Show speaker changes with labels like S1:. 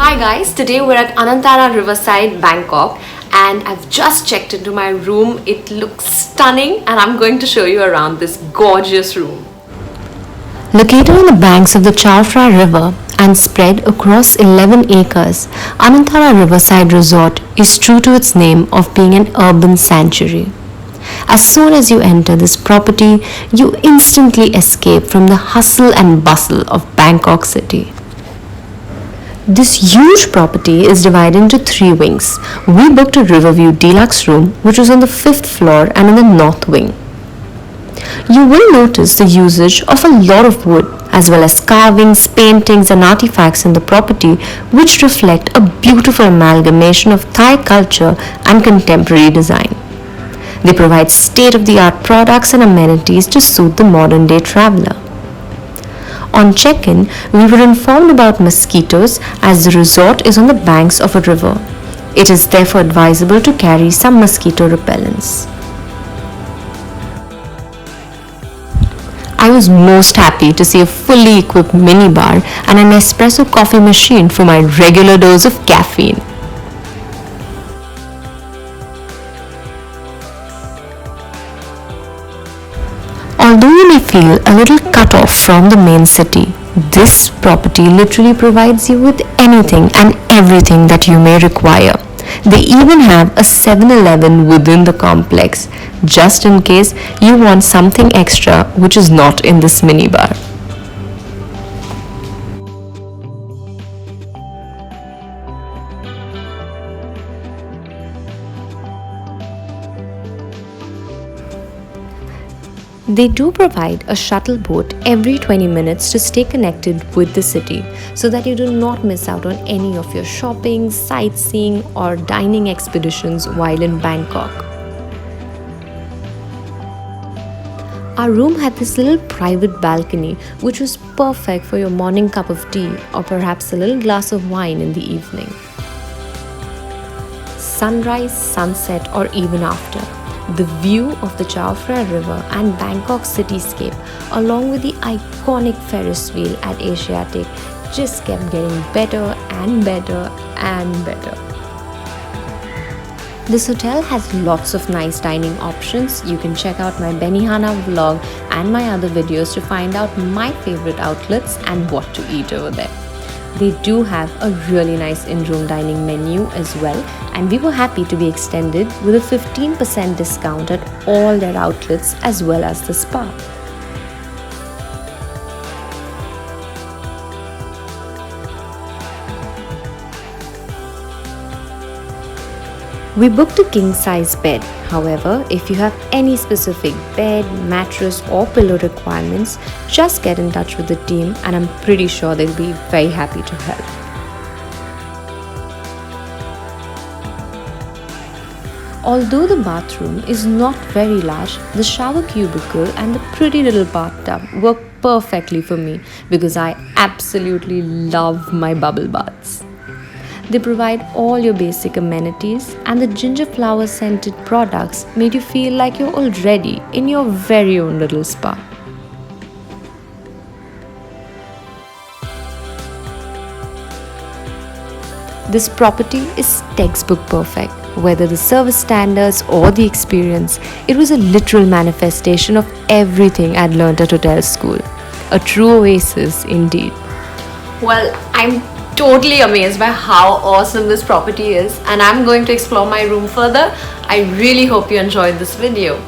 S1: Hi guys, today we're at Anantara Riverside, Bangkok, and I've just checked into my room. It looks stunning and I'm going to show you around this gorgeous room. Located on the banks of the Chao Phraya River and spread across 11 acres, Anantara Riverside Resort is true to its name of being an urban sanctuary. As soon as you enter this property, you instantly escape from the hustle and bustle of Bangkok city. This huge property is divided into 3 wings. We booked a Riverside Deluxe Room which was on the 5th floor and in the north wing. You will notice the usage of a lot of wood as well as carvings, paintings and artifacts in the property which reflect a beautiful amalgamation of Thai culture and contemporary design. They provide state-of-the-art products and amenities to suit the modern-day traveler. On check-in, we were informed about mosquitoes as the resort is on the banks of a river. It is therefore advisable to carry some mosquito repellents. I was most happy to see a fully equipped minibar and an espresso coffee machine for my regular dose of caffeine. Although you may feel a little cut off from the main city, this property literally provides you with anything and everything that you may require. They even have a 7-Eleven within the complex, just in case you want something extra which is not in this minibar. They do provide a shuttle boat every 20 minutes to stay connected with the city so that you do not miss out on any of your shopping, sightseeing or dining expeditions while in Bangkok. Our room had this little private balcony which was perfect for your morning cup of tea or perhaps a little glass of wine in the evening. Sunrise, sunset or even after, the view of the Chao Phraya River and Bangkok cityscape along with the iconic Ferris wheel at Asiatic just kept getting better and better and better. This hotel has lots of nice dining options. You can check out my Benihana vlog and my other videos to find out my favorite outlets and what to eat over there. They do have a really nice in-room dining menu as well, and we were happy to be extended with a 15% discount at all their outlets as well as the spa. We booked a king-size bed. However, if you have any specific bed, mattress or pillow requirements, just get in touch with the team and I'm pretty sure they'll be very happy to help. Although the bathroom is not very large, the shower cubicle and the pretty little bathtub work perfectly for me because I absolutely love my bubble baths. They provide all your basic amenities and the ginger flower scented products made you feel like you're already in your very own little spa. This property is textbook perfect. Whether the service standards or the experience, it was a literal manifestation of everything I'd learned at hotel school. A true oasis indeed. Well, I'm totally amazed by how awesome this property is and I'm going to explore my room further. I really hope you enjoyed this video.